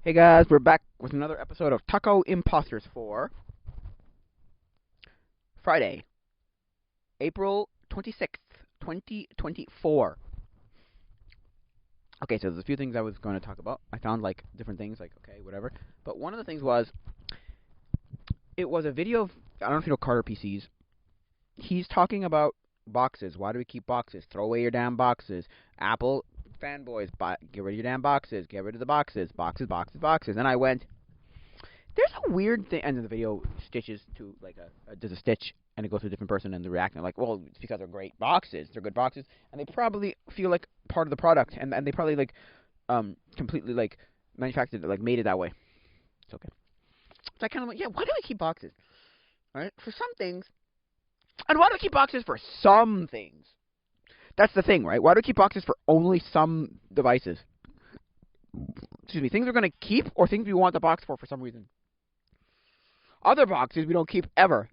Hey guys, we're back with another episode of Taco Imposters for Friday, April 26th, 2024. Okay, so there's a few things I was going to talk about. I found like different things, like, okay, whatever. But one of the things was, it was a video of, I don't know if you know Carter PCs. He's talking about boxes. Why do we keep boxes? Throw away your damn boxes. Apple fanboys, get rid of your damn boxes. Get rid of the boxes. Boxes, boxes, boxes. And I went, there's a weird thing, and then the video stitches to like does a stitch, and it goes to a different person, and they're reacting like, well, it's because they're great boxes, they're good boxes, and they probably feel like part of the product, and they probably like completely like manufactured it, like made it that way. It's okay. So I kind of like, yeah, why do we keep boxes? All right, for some things, and why do we keep boxes for some things? That's the thing, right? Why do we keep boxes for only some devices? Excuse me, things we're gonna keep or things we want the box for some reason. Other boxes we don't keep ever.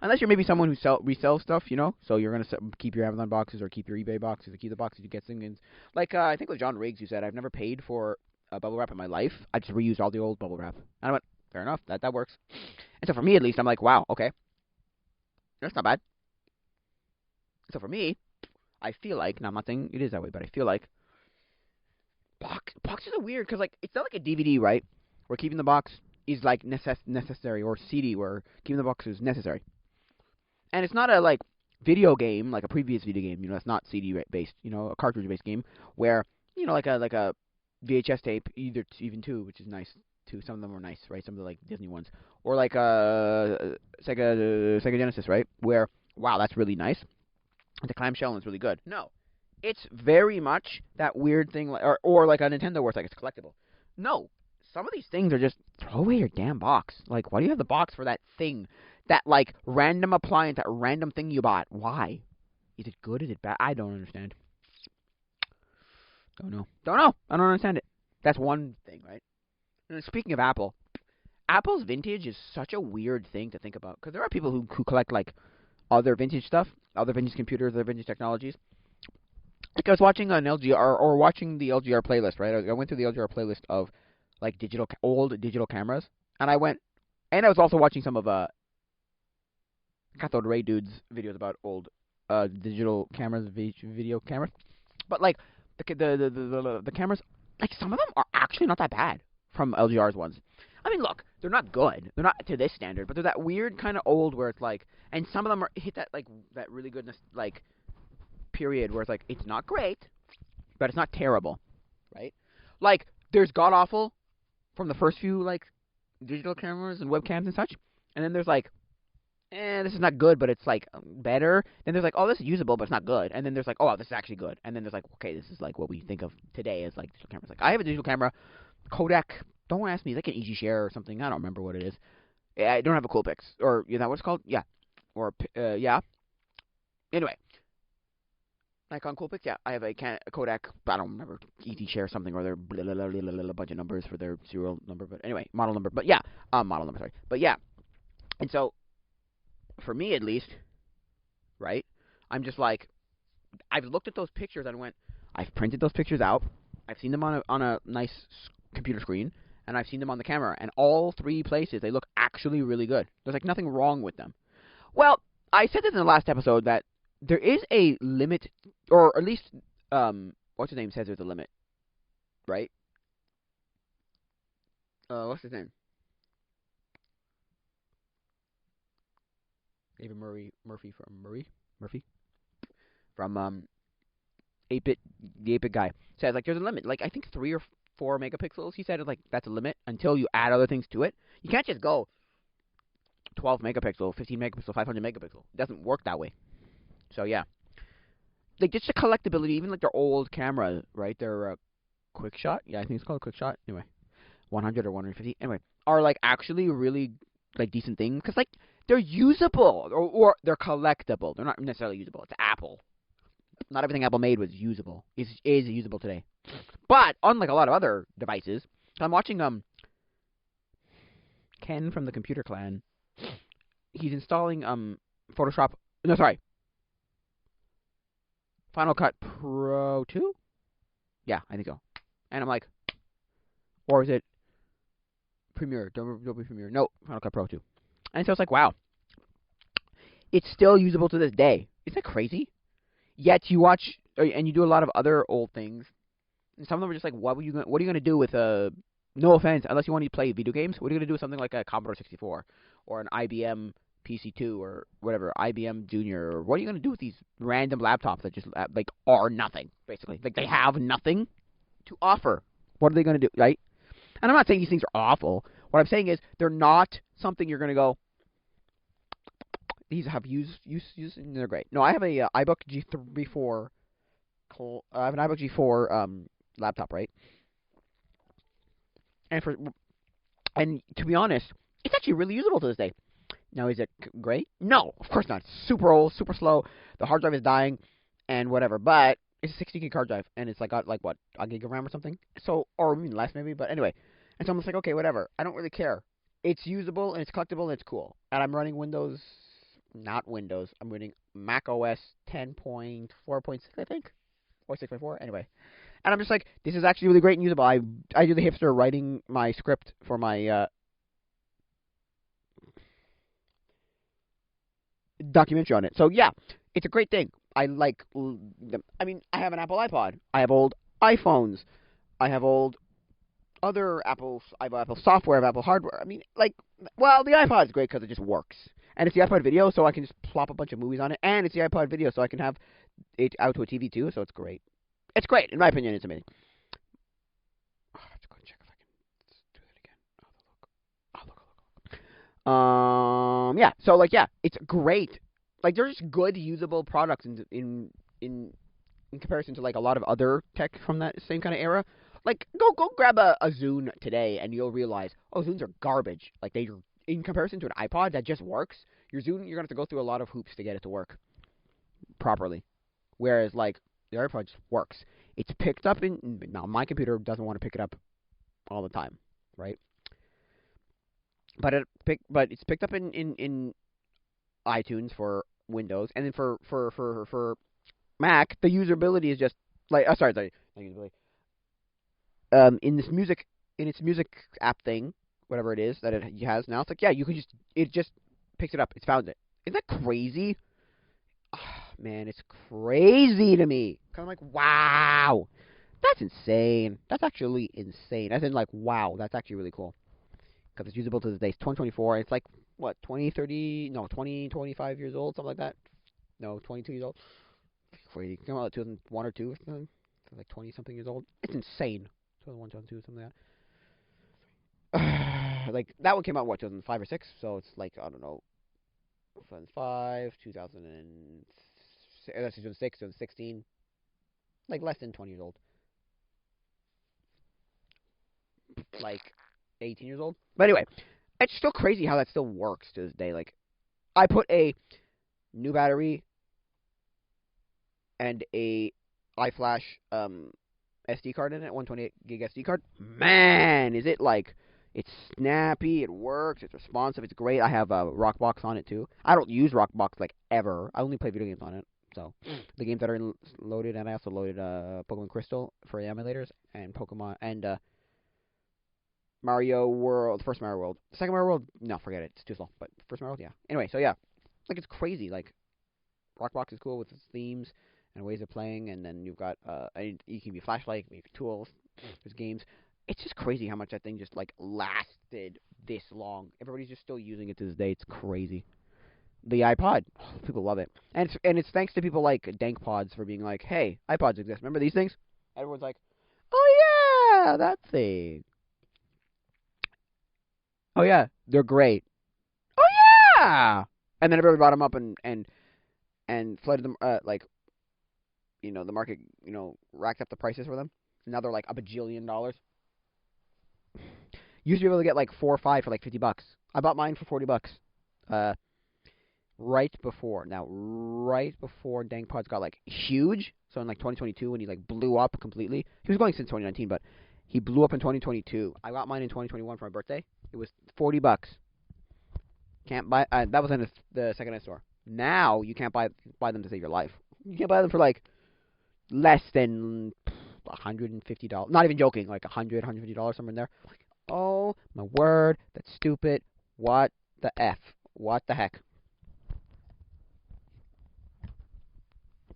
Unless you're maybe someone who resells stuff, you know? So you're going to keep your Amazon boxes or keep your eBay boxes or keep the boxes you get things. Like, I think it was John Riggs who said, I've never paid for bubble wrap in my life. I just reused all the old bubble wrap. And I went, fair enough, that works. And so for me, at least, I'm like, wow, okay. That's not bad. So for me, I feel like, and I'm not saying it is that way, but I feel like boxes are weird because, like, it's not like a DVD, right? Where keeping the box is, like, necessary, or CD where keeping the box is necessary. And it's not a, like, video game, like a previous video game, you know, it's not CD-based, you know, a cartridge-based game, where, you know, like a VHS tape, even two, which is nice, too. Some of them are nice, right? Some of the, like, Disney ones. Or, like, Sega Genesis, right? Where, wow, that's really nice. The clamshell is really good. No. It's very much that weird thing, or like a Nintendo where it's like it's collectible. No. Some of these things are just, throw away your damn box. Like, why do you have the box for that thing? That, like, random appliance, that random thing you bought. Why? Is it good? Is it bad? I don't understand. Don't know. I don't understand it. That's one thing, right? And speaking of Apple, Apple's vintage is such a weird thing to think about. Because there are people who collect, like, other vintage stuff, other vintage computers, other vintage technologies. Like, I was watching an LGR, or watching the LGR playlist, right? I went through the LGR playlist of, like, old digital cameras. And I went, and I was also watching some of, Cathode Ray Dude's videos about old digital cameras, video cameras. But like the cameras, like some of them are actually not that bad from LGR's ones. I mean, look, they're not good. They're not to this standard, but they're that weird kind of old where it's like, and some of them are hit that like that really goodness like period where it's like it's not great, but it's not terrible, right? Like there's god awful from the first few like digital cameras and webcams and such, and then there's like this is not good, but it's like better. Then there's like, oh, this is usable, but it's not good. And then there's like, oh, this is actually good. And then there's like, okay, this is like what we think of today as like digital cameras. Like I have a digital camera, Kodak. Don't ask me, it's like an Easy Share or something. I don't remember what it is. I don't have a Coolpix, or you know what it's called? Yeah, or yeah. Anyway, like on Coolpix, yeah, I have a Kodak. I don't remember Easy Share something or their a bunch of numbers for their serial number. But anyway, model number. But yeah, model number. Sorry. But yeah, and so for me at least, right? I'm just like, I've looked at those pictures and went, I've printed those pictures out. I've seen them on a nice computer screen, and I've seen them on the camera. And all three places, they look actually really good. There's like nothing wrong with them. Well, I said this in the last episode that there is a limit, or at least, what's his name says there's a limit, right? What's his name? David Murphy from 8-bit, the 8-bit guy says like there's a limit. Like I think 3 or 4 megapixels. He said like that's a limit until you add other things to it. You can't just go 12 megapixel, 15 megapixel, 500 megapixel. It doesn't work that way. So yeah, like just the collectability. Even like their old cameras, right? Their quick shot. Yeah, I think it's called a quick shot. Anyway, 100 or 150. Anyway, are like actually really like decent things because like they're usable or they're collectible. They're not necessarily usable. It's Apple. Not everything Apple made was usable. Is usable today. But unlike a lot of other devices, I'm watching Ken from the Computer Clan. He's installing Photoshop. No, sorry, Final Cut Pro 2. Yeah, I think so. And I'm like, or is it Premiere? Adobe Premiere? No, Final Cut Pro 2. And so it's like, wow, it's still usable to this day. Isn't that crazy? Yet you watch and you do a lot of other old things, and some of them are just like, what are you gonna do with a? No offense, unless you want to play video games, what are you gonna do with something like a Commodore 64 or an IBM PC2 or whatever, IBM Junior, or what are you gonna do with these random laptops that just like are nothing, basically? Like they have nothing to offer. What are they gonna do, right? And I'm not saying these things are awful. What I'm saying is they're not something you're gonna go, these have use, and they're great. No, I have a iBook G4. I have an iBook G4 laptop, right? And to be honest, it's actually really usable to this day. Now, is it great? No, of course not. It's super old, super slow. The hard drive is dying, and whatever. But it's a 60 gig hard drive, and it's got what, a gig of RAM or something. So, or even less maybe. But anyway, and so I'm just like, okay, whatever. I don't really care. It's usable and it's collectible and it's cool. And I'm running Windows. Not Windows. I'm running Mac OS 10.4.6, I think, or 6.4. Anyway, and I'm just like, this is actually really great and usable. I do the hipster writing my script for my documentary on it. So yeah, it's a great thing. I like them. I mean, I have an Apple iPod. I have old iPhones. I have old other Apples. I have Apple software. I have Apple hardware. I mean, like, well, the iPod is great because it just works. And it's the iPod video, so I can just plop a bunch of movies on it. And it's the iPod video, so I can have it out to a TV too, so it's great. It's great. In my opinion, it's amazing. Oh, I have to go check if I can do that again. Oh, look. Yeah, so, like, yeah, it's great. Like, they're just good, usable products in comparison to, like, a lot of other tech from that same kind of era. Like, go grab a Zune today, and you'll realize, oh, Zunes are garbage. Like, they're in comparison to an iPod that just works, your Zune, you're going to have to go through a lot of hoops to get it to work properly. Whereas, like, the iPod just works. It's picked up in... Now, my computer doesn't want to pick it up all the time, right? But it's picked up in iTunes for Windows, and then for Mac, the usability is just... like, sorry, not usability. In its music app thing, whatever it is that it has now, it's like, yeah, it just picks it up. It's found it. Isn't that crazy? Oh, man, it's crazy to me. Cause I'm like, wow, that's insane. That's actually insane. As in, like, wow, that's actually really cool. Because it's usable to this day. It's 2024. It's like, what, 20, 30, no, 20, 25 years old, something like that. No, 22 years old. Crazy. Came out 2001 or 2 or something. So like 20-something years old. It's insane. 2001, 2002, something like that. Like, that one came out, what, 2005 or 6? So it's like, I don't know, 2005, 2006, 2016. Like, less than 20 years old. Like, 18 years old. But anyway, it's still crazy how that still works to this day. Like, I put a new battery and a iFlash SD card in it, 128 gig SD card. Man, is it like... It's snappy, it works, it's responsive, it's great. I have Rockbox on it too. I don't use Rockbox like ever. I only play video games on it. So the games that are loaded, and I also loaded Pokemon Crystal for the emulators, and Pokemon and Mario World, first Mario World. The second Mario World, no, forget it. It's too slow. But first Mario World, yeah. Anyway, so yeah, like it's crazy. Like Rockbox is cool with its themes and ways of playing, and then you've got you can be a flashlight, you can be tools, there's games. It's just crazy how much that thing just, like, lasted this long. Everybody's just still using it to this day. It's crazy. The iPod. People love it. And it's thanks to people like DankPods for being like, hey, iPods exist. Remember these things? Everyone's like, oh, yeah, that thing. Oh, yeah, they're great. Oh, yeah! And then everybody brought them up and flooded them, like, you know, the market, you know, racked up the prices for them. Now they're like $1 bajillion. Used to be able to get like 4 or 5 for like $50. I bought mine for $40. Right before DankPods got like huge. So in like 2022 when he like blew up completely. He was going since 2019, but he blew up in 2022. I got mine in 2021 for my birthday. It was $40. Can't buy. That was in the secondhand store. Now you can't buy them to save your life. You can't buy them for like less than $150. Not even joking, like $150 somewhere in there. Oh my word, that's stupid. What the f? What the heck?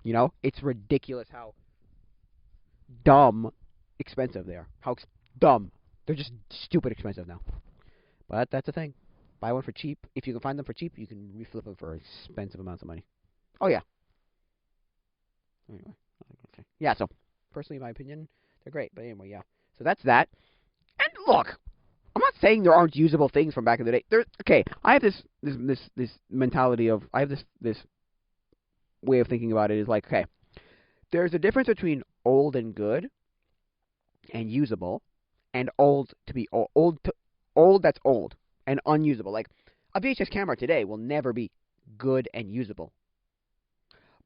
You know, it's ridiculous how dumb expensive they are. Dumb. They're just stupid expensive now. But that's the thing. Buy one for cheap. If you can find them for cheap, you can reflip them for expensive amounts of money. Oh yeah. Anyway, okay. Yeah. So, personally, in my opinion, they're great. But anyway, yeah. So that's that. And look, I'm not saying there aren't usable things from back in the day. There's okay. I have this mentality of I have this way of thinking about it is like okay, there's a difference between old and good, and usable, and old to be old that's old and unusable. Like a VHS camera today will never be good and usable,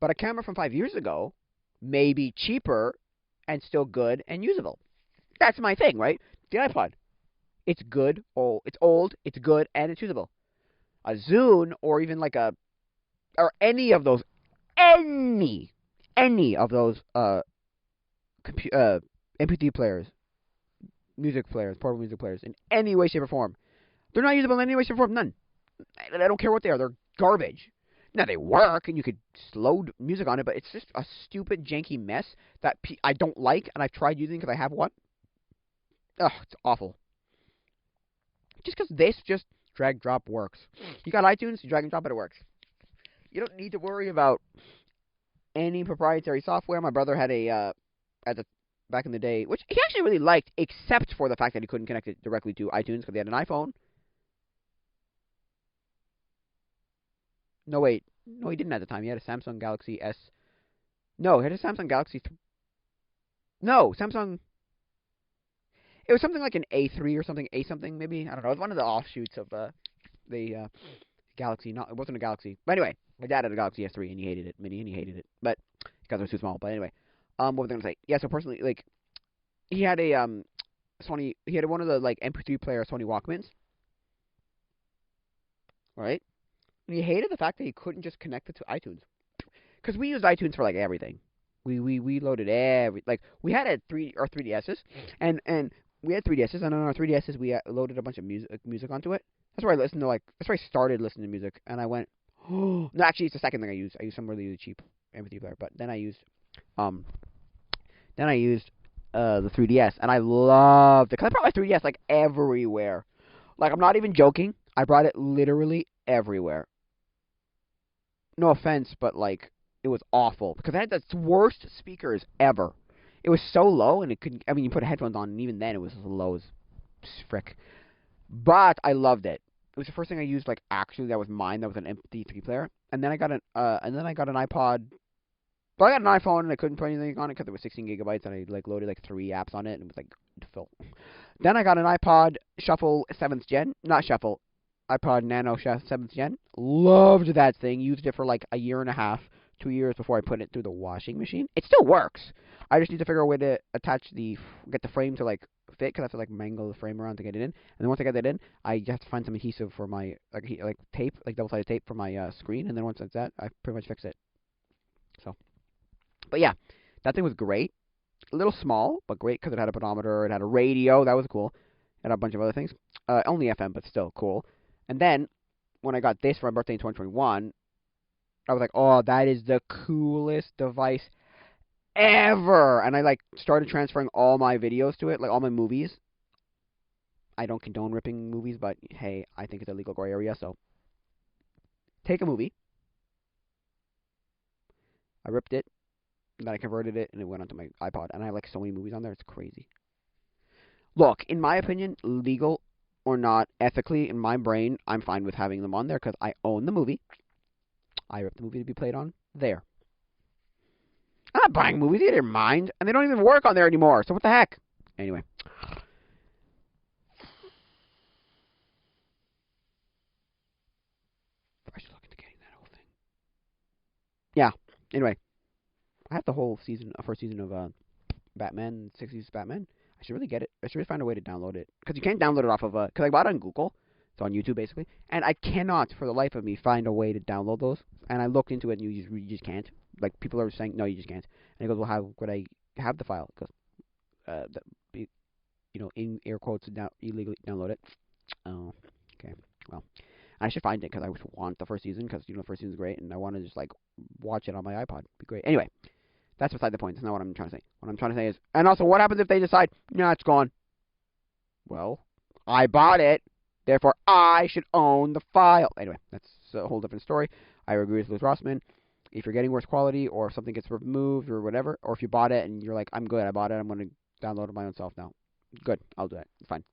but a camera from 5 years ago may be cheaper and still good and usable. That's my thing, right? The iPod, it's good, it's old, it's good, and it's usable. A Zune or even like or any of those MP3 players, music players, portable music players, in any way, shape, or form. They're not usable in any way, shape, or form. None. I don't care what they are. They're garbage. Now, they work, and you could load music on it, but it's just a stupid, janky mess that I don't like, and I've tried using because I have one. Ugh, it's awful. Just because this just drag drop works. You got iTunes, you drag and drop it, it works. You don't need to worry about any proprietary software. My brother had back in the day, which he actually really liked, except for the fact that he couldn't connect it directly to iTunes because he had an iPhone. No, wait. No, he didn't at the time. He had a Samsung Galaxy S. No, he had a Samsung Galaxy. No, Samsung. It was something like an A3 or something, A something maybe. I don't know. It was one of the offshoots of the Galaxy. No, it wasn't a Galaxy. But anyway, my dad had a Galaxy S3 and he hated it. Mini and he hated it, but because it was too small. But anyway, what was I gonna say? Yeah. So personally, like, he had a Sony. He had one of the like MP3 player Sony Walkmans, right? And he hated the fact that he couldn't just connect it to iTunes. Because we used iTunes for like everything. We loaded like we had 3DSs and we had 3DSs and on our 3DSs we loaded a bunch of music onto it. That's where I listened to that's where I started listening to music and I went, oh no, actually it's the second thing I used. I used some really cheap MP3 player, but then I used the 3DS and I loved it because I brought my 3DS like everywhere. Like I'm not even joking. I brought it literally everywhere. No offense, but like it was awful because I had the worst speakers ever. It was so low, and it couldn't. I mean, you put headphones on, and even then, it was as low as frick. But I loved it. It was the first thing I used, like actually that was mine. That was an MP3 player, and then I got an iPod. But I got an iPhone, and I couldn't put anything on it because it was 16 gigabytes, and I like loaded like 3 apps on it, and it was like full. Then I got an iPod Shuffle 7th Gen, not Shuffle, iPod Nano 7th Gen. Loved that thing. Used it for like a year and a half, 2 years before I put it through the washing machine. It still works. I just need to figure out a way to get the frame to like fit because I have to like mangle the frame around to get it in. And then once I get that in, I have to find some adhesive for my like tape, like double-sided tape for my screen. And then once that's that, I pretty much fix it. So, but yeah, that thing was great. A little small, but great because it had a pedometer, it had a radio. That was cool. It had a bunch of other things. Only FM, but still cool. And then when I got this for my birthday in 2021, I was like, oh, that is the coolest device ever. And I like started transferring all my videos to it, like all my movies. I don't condone ripping movies, but hey, I think it's a legal gray area, so take a movie. I ripped it, and then I converted it, and it went onto my iPod. And I have like so many movies on there, it's crazy. Look, in my opinion, legal or not, ethically, in my brain, I'm fine with having them on there because I own the movie. I ripped the movie to be played on there. I'm not buying movies either, mind, and they don't even work on there anymore, so what the heck? Anyway. I should look into getting that whole thing. Yeah, anyway. I have the whole season, first season of Batman, 60s Batman. I should really get it. I should really find a way to download it. Because you can't download it off of, because I bought it on Google. It's on YouTube, basically. And I cannot, for the life of me, find a way to download those. And I looked into it, and you just can't. Like, people are saying, no, you just can't. And he goes, well, how could I have the file? Because you know, in air quotes, illegally download it. Oh, okay. Well, I should find it because I want the first season because you know the first season is great, and I want to just like watch it on my iPod. It'd be great. Anyway, that's beside the point. That's not what I'm trying to say. What I'm trying to say is, and also, what happens if they decide, no, it's gone? Well, I bought it, therefore I should own the file. Anyway, that's a whole different story. I agree with Liz Rossman. If you're getting worse quality, or if something gets removed or whatever, or if you bought it and you're like, I'm good, I bought it, I'm going to download it my own self now. Good, I'll do that. Fine.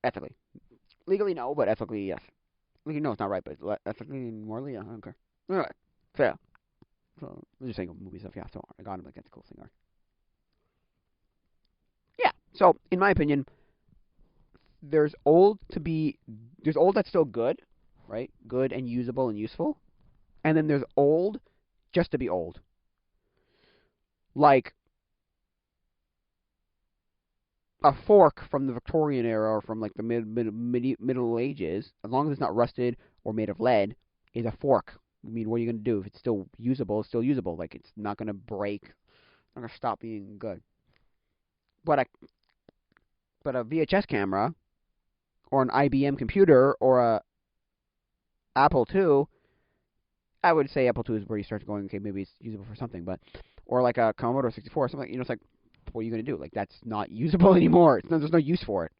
Ethically. Legally, no, but ethically, yes. Legally, no, it's not right, but ethically and morally, yeah, I don't care. Alright, fair. So, I'm just saying movie stuff, yeah, so I got him, like, that's a cool thing, alright. Yeah, so, in my opinion, there's old that's still good, right? Good and usable and useful. And then there's old just to be old. Like a fork from the Victorian era or from like the Middle Ages, as long as it's not rusted or made of lead, is a fork. I mean, what are you going to do? If it's still usable, it's still usable. Like, it's not going to break. It's not going to stop being good. But a VHS camera or an IBM computer or a Apple II, I would say Apple II is where you start going, okay, maybe it's usable for something, but, or like a Commodore 64 or something, you know, it's like, what are you going to do? Like, that's not usable anymore. There's no use for it.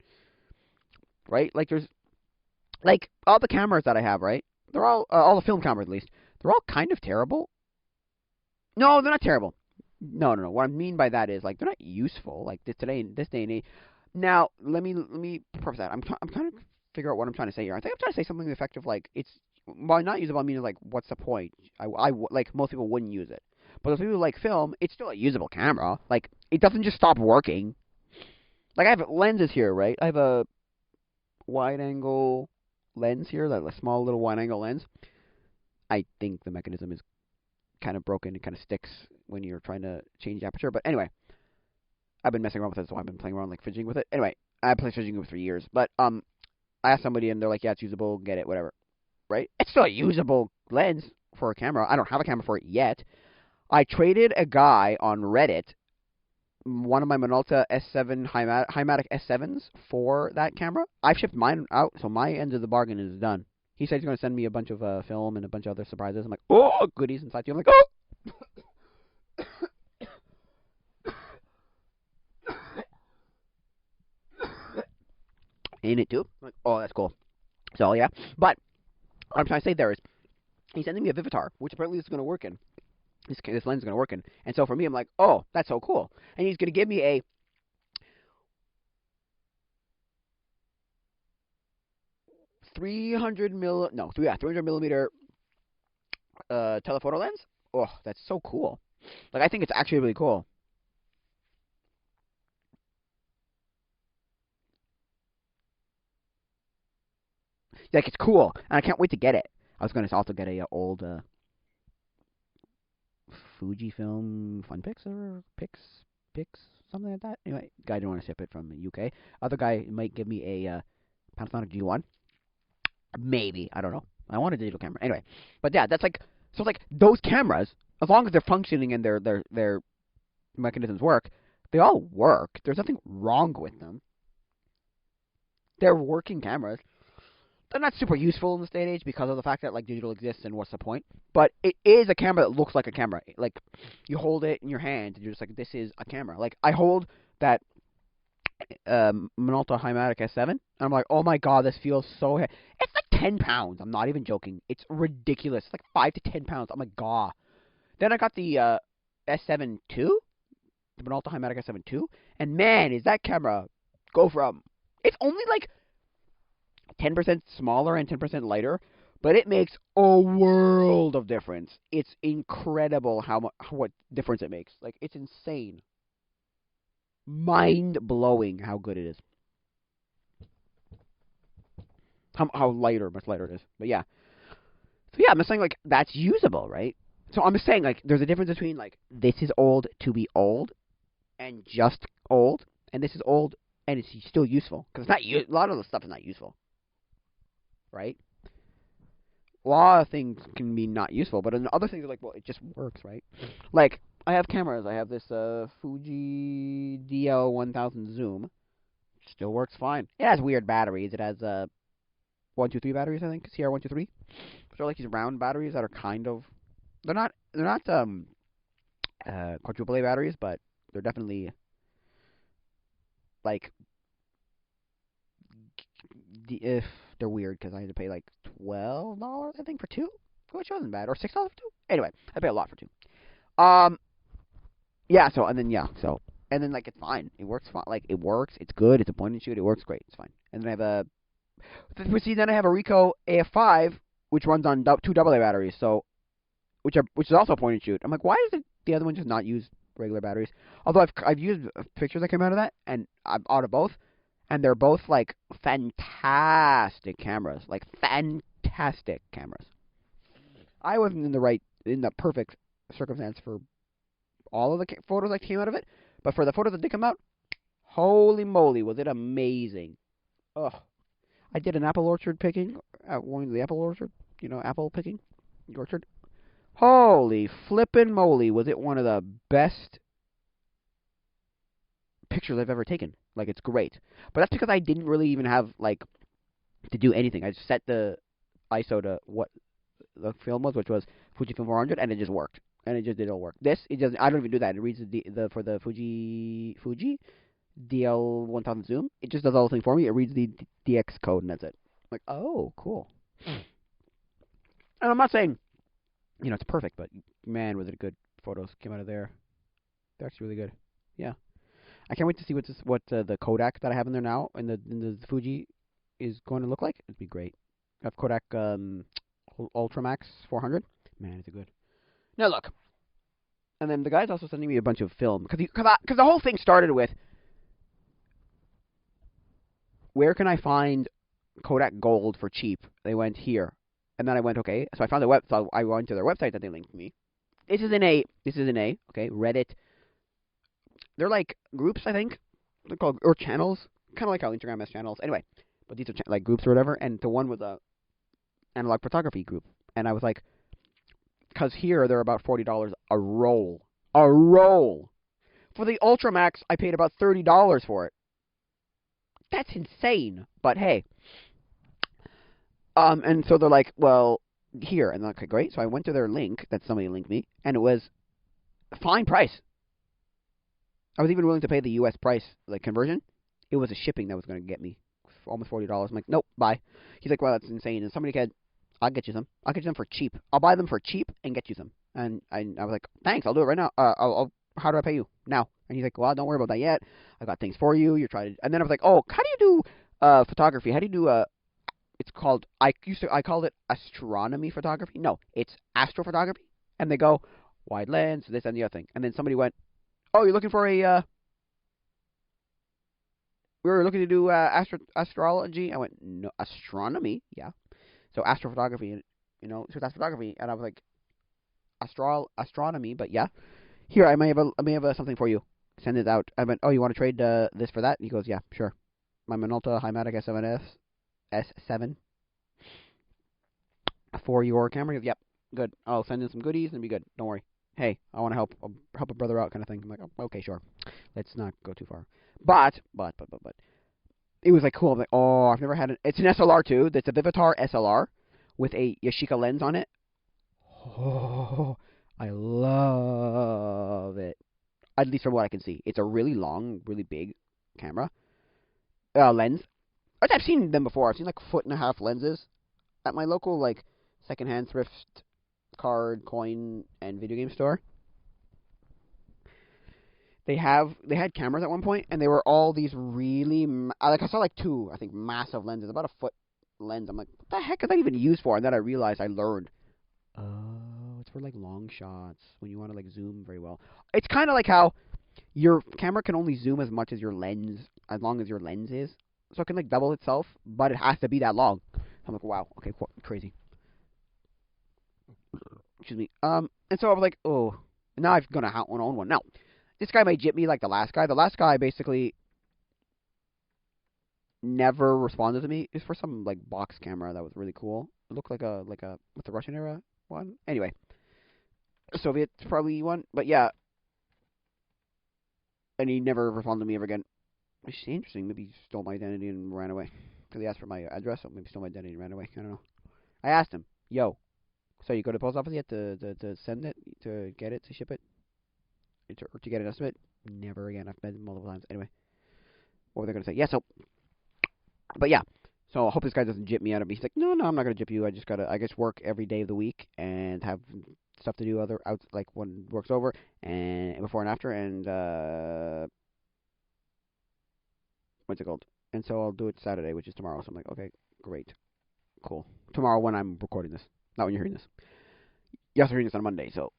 Right? Like, there's, like, all the cameras that I have, right? They're all the film cameras at least, they're all kind of terrible. No, they're not terrible. No. What I mean by that is, like, they're not useful. Like, this day and age. Now, let me preface that. I'm trying to figure out what I'm trying to say here. I think I'm trying to say something effective, like, it's, by not usable, I mean, like, what's the point? Like, most people wouldn't use it. But those people who like film, it's still a usable camera. Like, it doesn't just stop working. Like, I have lenses here, right? I have a wide-angle lens here, like a small little wide-angle lens. I think the mechanism is kind of broken. It kind of sticks when you're trying to change the aperture. But anyway, I've been messing around with it, so I've been playing around, like, fidgeting with it. Anyway, I've played fidgeting with it for years. But I asked somebody, and they're like, yeah, it's usable, get it, whatever. Right? It's still a usable lens for a camera. I don't have a camera for it yet. I traded a guy on Reddit one of my Minolta S7 Hymatic S7s for that camera. I've shipped mine out, so my end of the bargain is done. He said he's going to send me a bunch of film and a bunch of other surprises. I'm like, oh, goodies inside you. I'm like, oh! In it too. I'm like, oh, that's cool. So, yeah. But what I'm trying to say there is, he's sending me a Vivitar, which apparently is going to work in. This lens is going to work in. And so for me, I'm like, oh, that's so cool. And he's going to give me a 300 millimeter telephoto lens. Oh, that's so cool. Like, I think it's actually really cool. Like, it's cool, and I can't wait to get it. I was going to also get a old Fujifilm Funpix or Pix, something like that. Anyway, guy didn't want to ship it from the UK. Other guy might give me a Panasonic G1. Maybe, I don't know. I want a digital camera. Anyway, but yeah, that's like, so like those cameras, as long as they're functioning and their mechanisms work, they all work. There's nothing wrong with them. They're working cameras. They're not super useful in this day and age because of the fact that like digital exists and what's the point. But it is a camera that looks like a camera. Like, you hold it in your hand and you're just like, this is a camera. Like, I hold that Minolta Hymatic S7 and I'm like, oh my god, this feels so heavy. It's like 10 pounds. I'm not even joking. It's ridiculous. It's like 5 to 10 pounds. Oh my god. Then I got the S7 II, the Minolta Hymatic S7 II, and man, is that camera go from, it's only like 10% smaller and 10% lighter, but it makes a world of difference. It's incredible what difference it makes. Like, it's insane. Mind-blowing how good it is. How much lighter it is. But yeah. So yeah, I'm just saying, like, that's usable, right? So I'm just saying, like, there's a difference between, like, this is old to be old and just old, and this is old and it's still useful. Because a lot of the stuff is not useful. Right? A lot of things can be not useful, but other things are like, well, it just works, right? Like, I have cameras. I have this Fuji DL1000 zoom. Still works fine. It has weird batteries. It has 123 batteries, I think. CR123. So like these round batteries that are kind of they're not quadruple A batteries, but they're definitely like if they're weird because I had to pay like $12 I think for two, which wasn't bad, or $6 for two. Anyway, I pay a lot for two. Um, yeah. So and then like it's fine. It works fine. Like it works. It's good. It's a point and shoot. It works great. It's fine. And then I have then I have a Ricoh AF5 which runs on two AA batteries. So which is also a point and shoot. I'm like, why does the other one just not use regular batteries? Although I've used pictures that came out of that, and I'm out of both, and they're both like fantastic cameras, like fantastic cameras. I wasn't in the perfect circumstance for all of the photos that came out of it, but for the photos that did come out, holy moly, was it amazing! Ugh, I did an apple orchard picking at one of the apple orchard, apple picking orchard. Holy flippin' moly, was it one of the best pictures I've ever taken. Like, it's great. But that's because I didn't really even have, like, to do anything. I just set the ISO to what the film was, which was Fujifilm 400, and it just worked. And it just did all work. I don't even do that. It reads for the Fuji DL1000 zoom. It just does all the thing for me. It reads the DX code, and that's it. I'm like, oh, cool. And I'm not saying, it's perfect, but man, was it good. Photos came out of there. They're actually really good. Yeah. I can't wait to see what the Kodak that I have in there now in the Fuji is going to look like. It'd be great. I have Kodak Ultramax 400. Man, is it good. Now look, and then the guy's also sending me a bunch of film because the whole thing started with where can I find Kodak Gold for cheap? They went here, and then I went okay. So I found so I went to their website that they linked me. This is an A. Okay, Reddit. They're like groups, I think. They're called, or channels. Kind of like how Instagram has channels. Anyway, but these are like groups or whatever. And the one was a analog photography group. And I was like, because here they're about $40 a roll. A roll! For the Ultramax, I paid about $30 for it. That's insane. But hey. And so they're like, well, here. And I'm like, okay, great. So I went to their link that somebody linked me. And it was a fine price. I was even willing to pay the U.S. price, like conversion. It was a shipping that was going to get me almost $40. I'm like, nope, bye. He's like, well, that's insane. And somebody said, I'll get you some. I'll get you them for cheap. I'll buy them for cheap and get you some. And I was like, thanks, I'll do it right now. How do I pay you? Now. And he's like, well, don't worry about that yet. I got things for you. You're trying to. And then I was like, oh, how do you do photography? How do you do it's called, I called it astronomy photography. No, it's astrophotography. And they go, wide lens, this and the other thing. And then somebody went, oh, you're looking for we were looking to do astrology. I went, no, astronomy, yeah. So astrophotography, so that's photography. And I was like, astronomy, but yeah. Here, I may have something for you. Send it out. I went, oh, you want to trade this for that? And he goes, yeah, sure. My Minolta Hymatic S7 for your camera. He goes, yep, good. I'll send in some goodies and be good. Don't worry. Hey, I want to help a brother out kind of thing. I'm like, oh, okay, sure. Let's not go too far. But, it was like cool. I'm like, oh, I've never had it. It's an SLR too. It's a Vivitar SLR with a Yashica lens on it. Oh, I love it. At least from what I can see. It's a really long, really big camera. Lens. I've seen them before. I've seen like 1.5 lenses at my local like secondhand thrift card, coin, and video game store. They had cameras at one point, and they were all these really I saw like two, I think, massive lenses, about a foot lens. I'm like, what the heck is that even used for? And then I realized I learned, oh, it's for like long shots when you want to like zoom very well. It's kind of like how your camera can only zoom as much as your lens, as long as your lens is, so it can like double itself, but it has to be that long. I'm like, wow, okay, crazy. Excuse me. And so I was like, oh, now I'm gonna own one. Now, this guy may jip me like the last guy. The last guy basically never responded to me. It's for some like box camera that was really cool. It looked like a with the Russian era one. Anyway, Soviet probably one. But yeah, And he never responded to me ever again. Which is interesting. Maybe he stole my identity and ran away. Because he asked for my address, so maybe stole my identity and ran away. I don't know. I asked him, yo, so you go to the post office yet to send it, to get it, to ship it, or to get an estimate? Never again. I've met him multiple times. Anyway, what were they going to say? Yeah, so, but yeah. So I hope this guy doesn't jip me out of me. He's like, no, I'm not going to jip you. I just work every day of the week and have stuff to do like when work's over and before and after, and, what's it called? And so I'll do it Saturday, which is tomorrow. So I'm like, okay, great, cool. Tomorrow when I'm recording this, not when you're hearing this. Yes, I'm hearing this on Monday, so,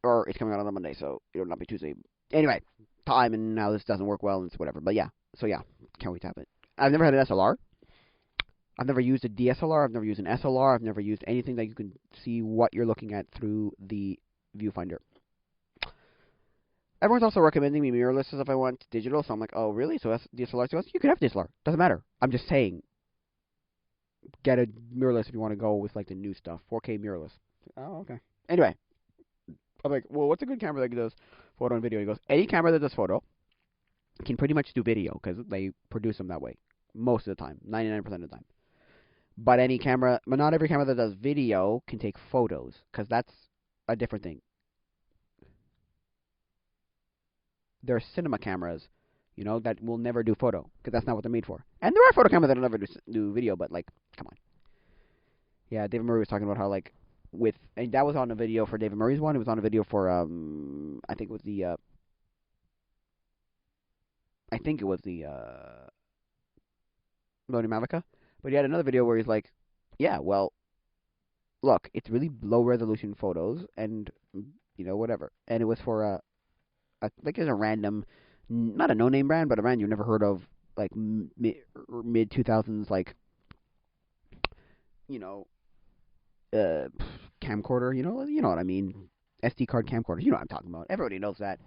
or it's coming out on a Monday, so it'll not be Tuesday. Anyway, time and now this doesn't work well and it's whatever. But yeah, so yeah, can't wait to have it. I've never had an SLR. I've never used a DSLR. I've never used an SLR. I've never used anything that you can see what you're looking at through the viewfinder. Everyone's also recommending me mirrorless if I want digital, so I'm like, oh, really? So DSLR to us? You could have DSLR. Doesn't matter. I'm just saying, get a mirrorless if you want to go with, like, the new stuff. 4K mirrorless. Oh, okay. Anyway, I'm like, well, what's a good camera that does photo and video? He goes, any camera that does photo can pretty much do video, because they produce them that way. Most of the time. 99% of the time. But not every camera that does video can take photos, because that's a different thing. There are cinema cameras, that will never do photo, because that's not what they're made for. And there are photo cameras that will never do video, but, like, come on. Yeah, David Murray was talking about how, like, and that was on a video for David Murray's one. It was on a video for, I think it was the Lodi Mavica. But he had another video where he's like, yeah, well, look, it's really low resolution photos, and, whatever. And it was for, like, it's a random, not a no-name brand, but a brand you've never heard of, like, mid-2000s, like, camcorder, you know what I mean, SD card camcorder, you know what I'm talking about. Everybody knows that.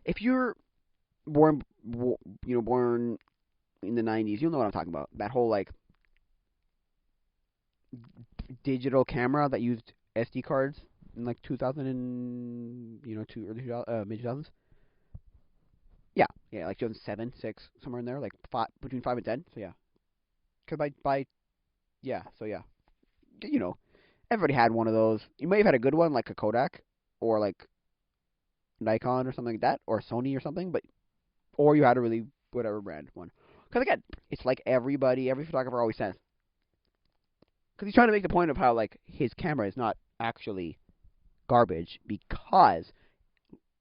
If you're born in the 90s, you'll know what I'm talking about. That whole, like, digital camera that used SD cards in, like, 2000 and, mid 2000s. Yeah, like 2007, 6, somewhere in there, like between 5 and 10. So yeah, because everybody had one of those. You may have had a good one, like a Kodak, or like Nikon or something like that, or Sony or something, or you had a really whatever brand one. Because again, it's like every photographer always says. Because he's trying to make the point of how, like, his camera is not actually garbage, because,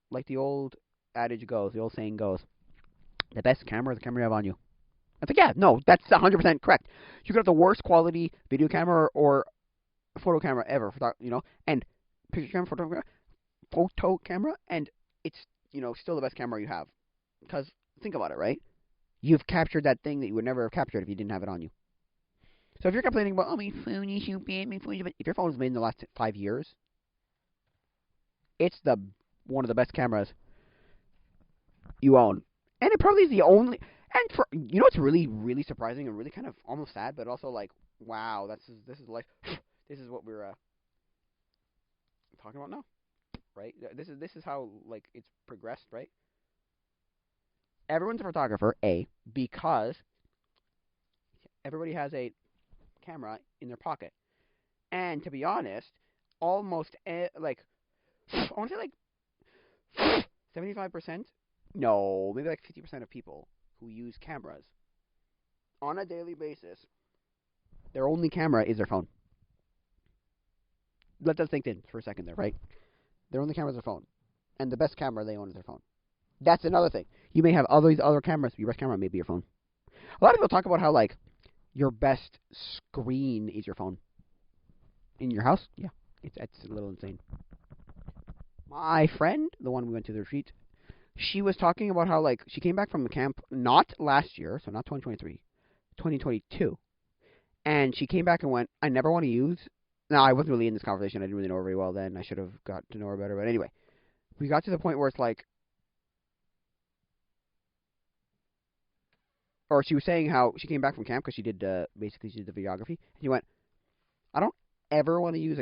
like the old adage goes, the old saying goes, the best camera is the camera you have on you. I was like, yeah, no, that's 100% correct. You could have the worst quality video camera or photo camera ever, and picture camera, photo camera, and it's, still the best camera you have. Because, think about it, right? You've captured that thing that you would never have captured if you didn't have it on you. So if you're complaining about, oh, my phone is so bad, if your phone was made in the last 5 years, it's one of the best cameras you own. And it probably is the only, and for, it's really, really surprising and really kind of almost sad, but also like, wow, this is like, this is what we're talking about now, right? This is how, like, it's progressed, right? Everyone's a photographer, because everybody has a camera in their pocket. And to be honest, almost, I want to say like 75%, no, maybe like 50% of people who use cameras on a daily basis, their only camera is their phone. Let that sink in for a second there, right? Their only camera is their phone. And the best camera they own is their phone. That's another thing. You may have all these other cameras, but your best camera may be your phone. A lot of people talk about how, like, your best screen is your phone. In your house? Yeah. It's a little insane. My friend, the one we went to the retreat, she was talking about how, like, she came back from the camp, not last year, so not 2023, 2022. And she came back and went, I never want to use... No, I wasn't really in this conversation. I didn't really know her very well then. I should have got to know her better. But anyway, we got to the point where it's like... Or she was saying how she came back from camp because she did, basically, she did the videography. And she went, I don't ever want to use...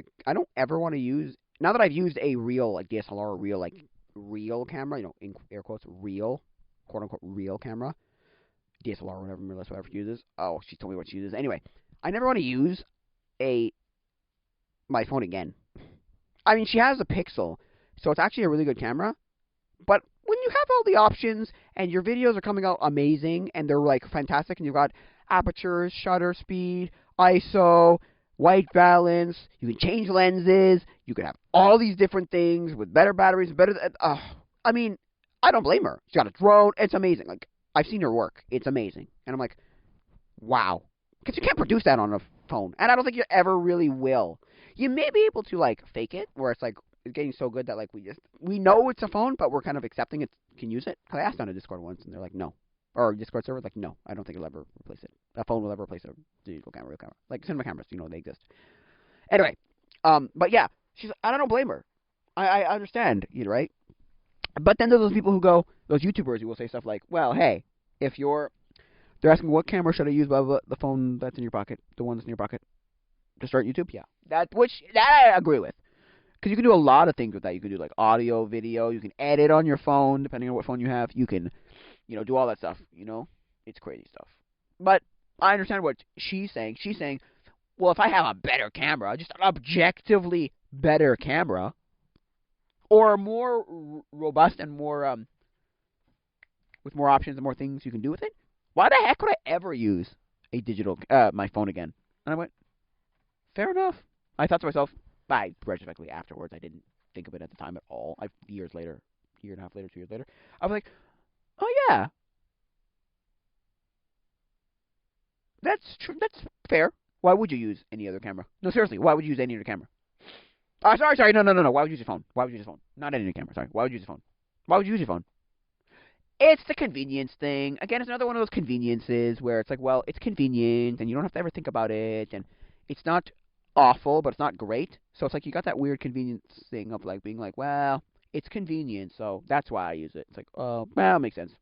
now that I've used a real, like, DSLR or real, like, real camera, in air quotes, real, quote unquote, real camera, DSLR, whatever she uses. Oh, she told me what she uses. Anyway, I never want to use a my phone again. I mean, she has a Pixel, so it's actually a really good camera. But when you have all the options and your videos are coming out amazing and they're like fantastic, and you've got aperture, shutter speed, ISO, white balance, you can change lenses, you can have all these different things with better batteries, better. I mean, I don't blame her. She's got a drone. It's amazing. Like, I've seen her work. It's amazing. And I'm like, wow. Because you can't produce that on a phone. And I don't think you ever really will. You may be able to, like, fake it, where it's, like, it's getting so good that, like, we know it's a phone, but we're kind of accepting it, can use it. I asked on a Discord once, and they're like, no. Or Discord server, like, no, I don't think it'll ever replace it. A phone will ever replace a digital camera, real camera. Like, cinema cameras, they exist. Anyway, but yeah, I don't blame her. I understand, right? But then there's those people who go, those YouTubers who will say stuff like, well, hey, they're asking what camera should I use, blah, blah, blah, the phone that's in your pocket, the one that's in your pocket, to start YouTube? Yeah. That I agree with. Because you can do a lot of things with that. You can do, like, audio, video, you can edit on your phone, depending on what phone you have. You can, do all that stuff, It's crazy stuff. But I understand what she's saying. She's saying, well, if I have a better camera, just an objectively better camera, or more robust and more, with more options and more things you can do with it, why the heck would I ever use a digital, my phone again? And I went, fair enough. I thought to myself, retrospectively afterwards, I didn't think of it at the time at all. Years later, year and a half later, 2 years later, I was like, oh yeah, that's true. That's fair. Why would you use any other camera? No, seriously, why would you use any other camera? Sorry, no. Why would you use your phone? Why would you use your phone? Not any other camera, sorry. Why would you use your phone? Why would you use your phone? It's the convenience thing. Again, it's another one of those conveniences where it's like, well, it's convenient, and you don't have to ever think about it, and it's not awful, but it's not great. So it's like you got that weird convenience thing of, like, being like, well, it's convenient, so that's why I use it. It's like, oh, well, it makes sense.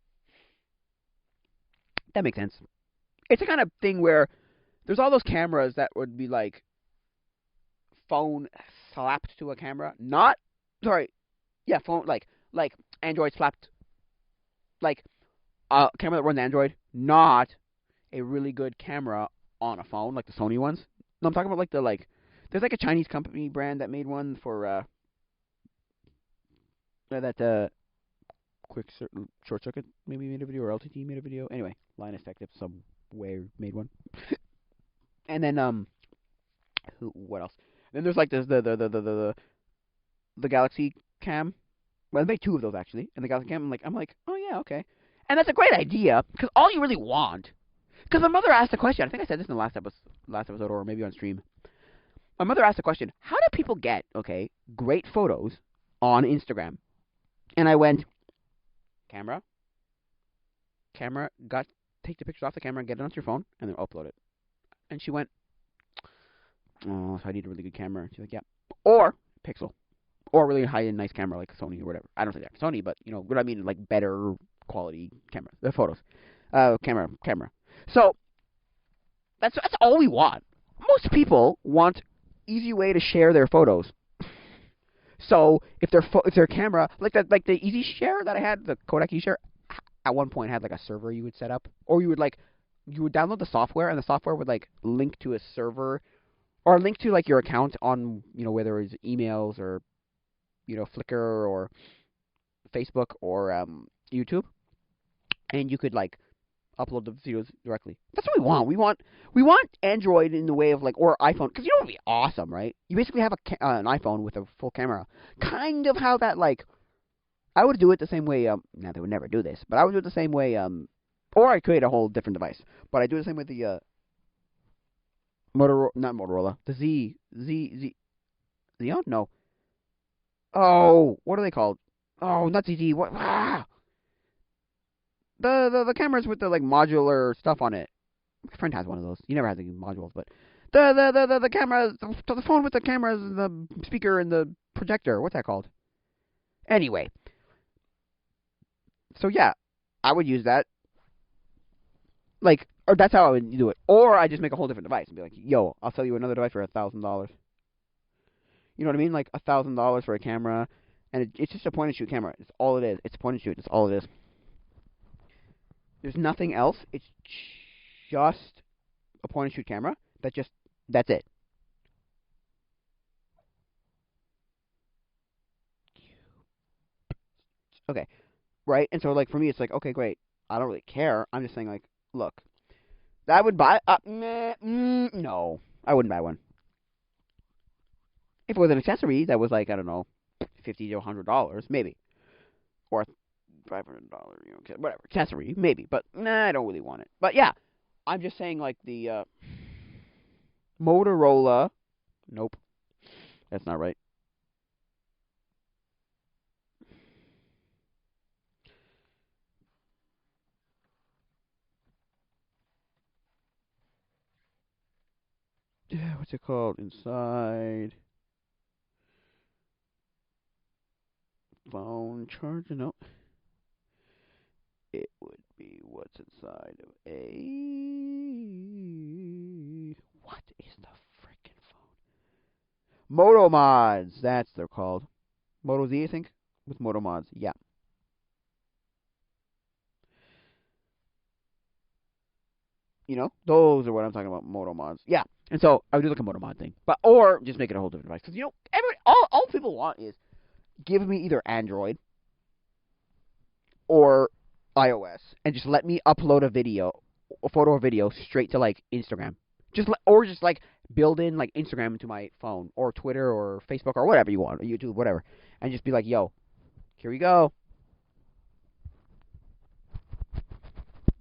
That makes sense. It's the kind of thing where there's all those cameras that would be like phone slapped to a camera. Phone, like Android slapped, like a camera that runs Android, not a really good camera on a phone, like the Sony ones. No, I'm talking about there's like a Chinese company brand that made one for that quick short circuit maybe made a video, or LTT made a video. Anyway, Linus Tech Tips somewhere made one. And then what else? Then there's like the Galaxy Cam. Well, they made two of those actually, and the Galaxy Cam. I'm like, oh yeah, okay. And that's a great idea, because all you really want. Because my mother asked a question. I think I said this in the last episode, or maybe on stream. My mother asked a question: how do people get great photos on Instagram? And I went, camera, take the pictures off the camera, get it onto your phone, and then upload it. And she went, oh, so I need a really good camera. She's like, yeah, or Pixel, or really high-end nice camera like Sony or whatever. I don't think that's Sony, but what I mean, like better quality camera, the photos, camera. So that's all we want. Most people want easy way to share their photos. So if their camera, like the Easy Share that I had, the Kodak Easy Share, at one point had like a server you would set up, or you would download the software, and the software would like link to a server, or link to like your account on whether it's emails or Flickr or Facebook or YouTube, and you could like upload the videos directly. That's what we want. We want Android in the way of like, or iPhone, because it would be awesome, right? You basically have an iPhone with a full camera, kind of how that like. I would do it the same way. Now they would never do this, but I would do it the same way. Or I create a whole different device, but I do it the same with the not Motorola, the Xeon? No. Oh, what are they called? Oh, not ZZ. What? The cameras with the like modular stuff on it. My friend has one of those. He never has any modules, but the camera, the phone with the cameras, and the speaker and the projector. What's that called? Anyway. So yeah, I would use that. Like, or that's how I would do it. Or I just make a whole different device and be like, yo, I'll sell you another device for $1,000. You know what I mean? Like $1,000 for a camera, And it's just a point and shoot camera. It's all it is. It's a point and shoot. That's all it is. There's nothing else. It's just a point and shoot camera. That's it. Okay, right? And so like for me, it's like okay, great. I don't really care. I'm just saying like, look, I would buy. No, I wouldn't buy one. If it was an accessory that was like I don't know, $50 to $100, maybe, or $500, whatever accessory, maybe. But nah, I don't really want it. But yeah, I'm just saying like the Motorola. Nope, that's not right. Yeah, what's it called? Inside phone charger? No, it would be what's inside of a. What is the freaking phone? Moto Mods. That's they're called. Moto Z, I think, with Moto Mods. Yeah. Those are what I'm talking about, Moto Mods. Yeah. And so I would do like a Moto Mod thing, but or just make it a whole different device because all people want is give me either Android or iOS and just let me upload a photo or video straight to like Instagram. Just like build in like Instagram into my phone or Twitter or Facebook or whatever you want, or YouTube, whatever, and just be like, yo, here we go.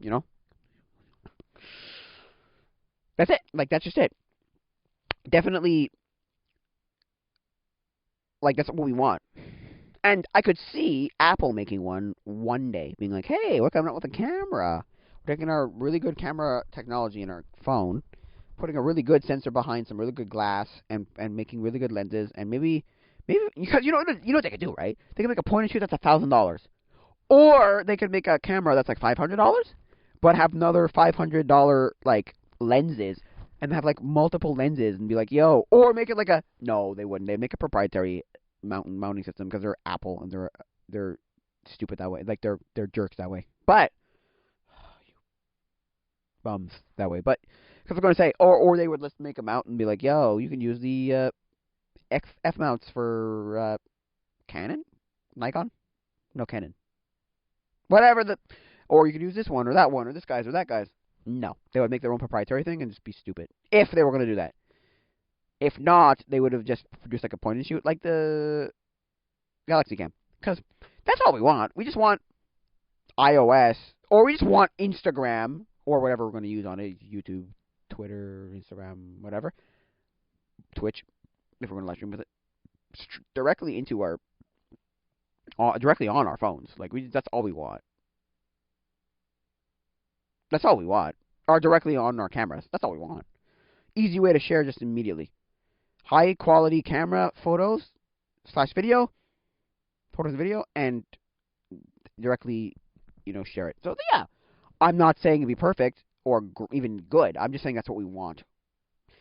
You know, that's it. Like that's just it. Definitely, like that's what we want. And I could see Apple making one day, being like, "Hey, we're coming out with a camera. We're taking our really good camera technology in our phone, putting a really good sensor behind some really good glass, and making really good lenses, and maybe because you know what they could do, right? They could make a point and shoot that's $1,000, or they could make a camera that's like $500, but have another $500 like lenses." And have like multiple lenses and be like, yo, or make it like a no, they wouldn't. They'd make a proprietary mounting system because they're Apple and they're stupid that way. Like they're jerks that way. But bums that way. But because we're going to say, or they would just make a mount and be like, yo, you can use the F mounts for Canon, Nikon, no Canon, whatever or you could use this one or that one or this guy's or that guy's. No, they would make their own proprietary thing and just be stupid if they were going to do that. If not, they would have just produced like a point and shoot like the Galaxy Cam. Because that's all we want. We just want iOS, or we just want Instagram, or whatever we're going to use on it. YouTube, Twitter, Instagram, whatever. Twitch, if we're going to live stream with it. Directly into directly on our phones. Like, that's all we want. That's all we want. Or directly on our cameras. That's all we want. Easy way to share just immediately. High quality camera photos / video, photos and video, and directly, share it. So yeah, I'm not saying it'd be perfect or even good. I'm just saying that's what we want.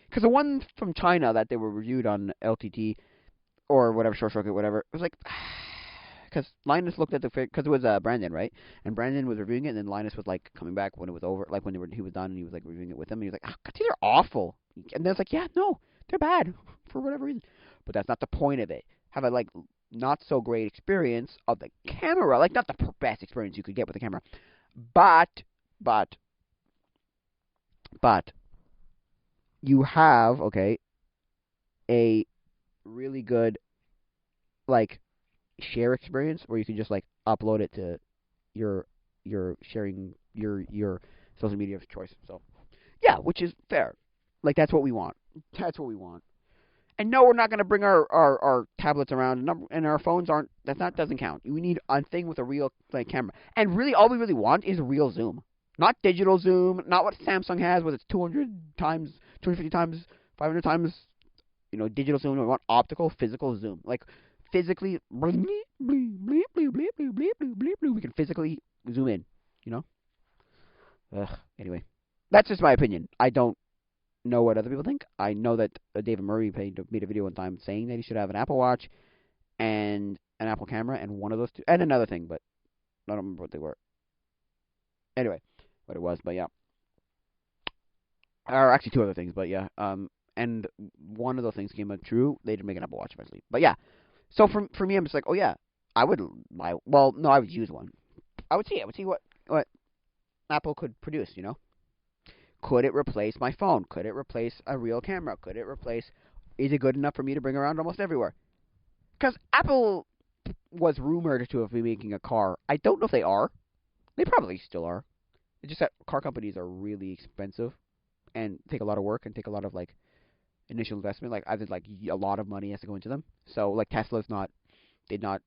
Because the one from China that they were reviewed on LTT or whatever, short circuit, whatever, it was like, because Linus looked at because it was Brandon, right? And Brandon was reviewing it, and then Linus was like coming back when it was over, like when he was done, and he was like reviewing it with him, and he was like, God, these are awful. And then it's like, yeah, no, they're bad for whatever reason. But that's not the point of it. Have a like not so great experience of the camera, like not the best experience you could get with the camera, but you have a really good like share experience where you can just like upload it to your sharing your social media of choice. So yeah, which is fair. Like that's what we want. That's what we want. And no, we're not going to bring our tablets around, and our phones aren't. That doesn't count. We need a thing with a real like camera. And really, all we really want is real zoom, not digital zoom, not what Samsung has, with its 200 times, 250 times, 500 times, digital zoom. We want optical, physical zoom, like physically. We can physically zoom in. You know. Anyway, that's just my opinion. I don't know what other people think. I know that David Murray made a video one time saying that he should have an Apple Watch, and an Apple camera, and one of those two, and another thing, but I don't remember what they were. Anyway, what it was, but yeah, or actually two other things, but yeah. And one of those things came out true. They did make an Apple Watch eventually, but yeah. So for me, I'm just like, oh yeah, I would buy. Well, no, I would use one. I would see what Apple could produce. Could it replace my phone? Could it replace a real camera? Could it replace? Is it good enough for me to bring around almost everywhere? Because Apple was rumored to have been making a car. I don't know if they are. They probably still are. It's just that car companies are really expensive and take a lot of work and take a lot of like initial investment. Like I did like a lot of money has to go into them. So like Tesla's not did not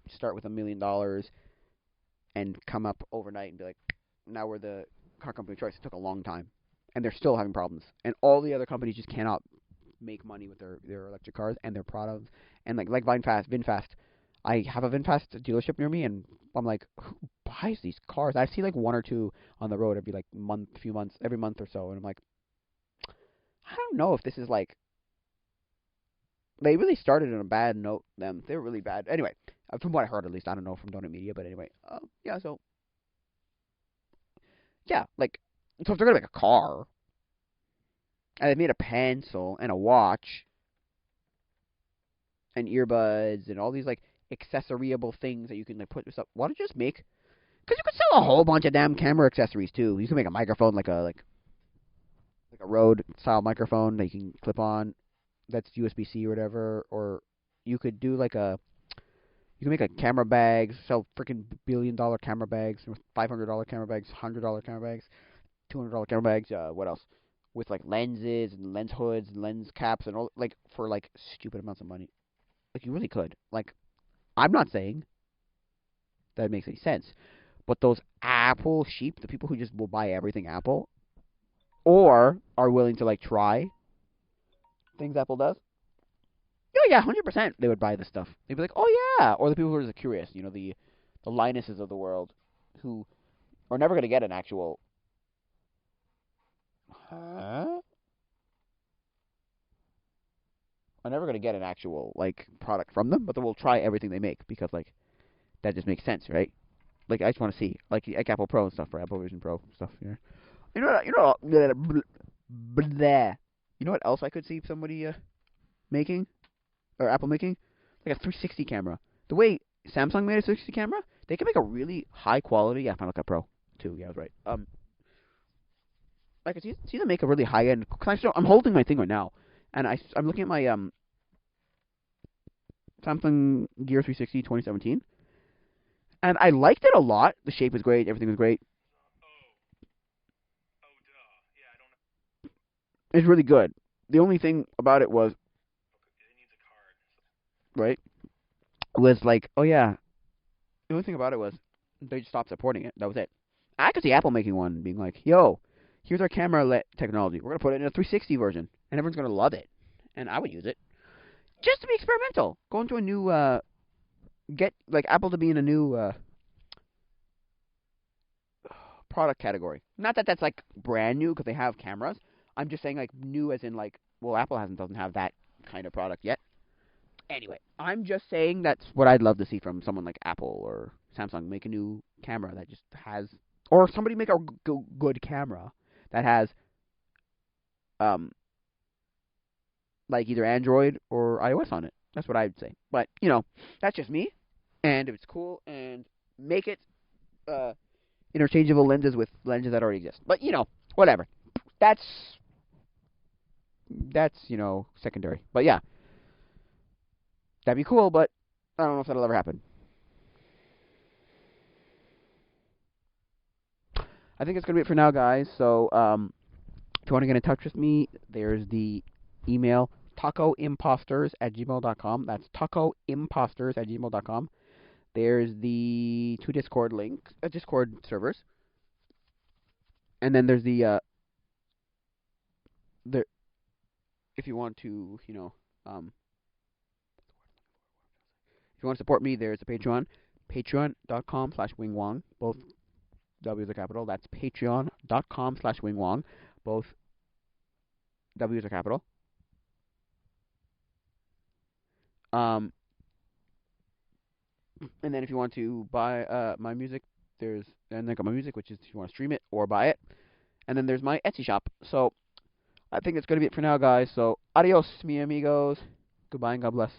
start with $1 million and come up overnight and be like, now we're the car company of choice. It took a long time, and they're still having problems. And all the other companies just cannot make money with their electric cars and their products. And like VinFast. I have a VinFast dealership near me, and I'm like, who buys these cars? I see like one or two on the road every like few months, every month or so, and I'm like, I don't know if this is like they really started on a bad note. They're really bad. Anyway, from what I heard at least, I don't know from Donut Media, but anyway, yeah. So yeah, like so if they're gonna make a car and they made a pencil and a watch and earbuds and all these like accessoryable things that you can like put yourself. Why don't you just make? Because you could sell a whole bunch of damn camera accessories too. You can make a microphone like a Rode style microphone that you can clip on. That's USB-C or whatever. Or you could do like you can make a camera bags, sell freaking $1 billion camera bags, $500 camera bags, $100 camera bags, $200 camera bags. What else? With like lenses and lens hoods and lens caps and all like for like stupid amounts of money. Like you really could. Like I'm not saying that makes any sense, but those Apple sheep, the people who just will buy everything Apple, or are willing to like try things Apple does. Oh yeah, 100%. They would buy this stuff. They'd be like, oh yeah. Or the people who are just curious, the Linuses of the world, who are never going to get an actual. Huh? Are never going to get an actual like product from them, but they will try everything they make because like that just makes sense, right? Like I just want to see like Apple Pro and stuff for Apple Vision Pro stuff. Yeah. Bleh. You know what else I could see somebody making or Apple making? Like a 360 camera. The way Samsung made a 360 camera, they can make a really high quality. Yeah, Final Cut Pro too. Yeah, I was right. I could see them make a really high end. I'm holding my thing right now, and I'm looking at my Samsung Gear 360 2017, and I liked it a lot. The shape was great. Everything was great. It's really good. The only thing about it was right was like, oh yeah. The only thing about it was they just stopped supporting it. That was it. I could see Apple making one, being like, yo, here's our camera technology. We're gonna put it in a 360 version, and everyone's gonna love it, and I would use it just to be experimental. Go into a new get like Apple to be in a new product category. Not that that's like brand new because they have cameras. I'm just saying like new as in like, well, Apple doesn't have that kind of product yet. Anyway, I'm just saying that's what I'd love to see from someone like Apple or Samsung. Make a new camera that just has, or somebody make a good camera that has, um, like either Android or iOS on it. That's what I'd say. But that's just me. And if it's cool, and make it interchangeable lenses with lenses that already exist. But whatever. That's secondary. But yeah, that'd be cool. But I don't know if that'll ever happen. I think it's gonna be it for now, guys. So if you want to get in touch with me, there's the email tacoimposters@gmail.com. That's tacoimposters@gmail.com. There's the two Discord links, Discord servers, and then there's the if you want to, if you want to support me, there's a Patreon, patreon.com/wingwong. Both W's are capital. That's patreon.com/wingwong. Both W's are capital. Um, And then if you want to buy my music, there's and I got my music, which is if you want to stream it or buy it. And then there's my Etsy shop. So I think that's gonna be it for now, guys. So adios, mi amigos. Goodbye and God bless.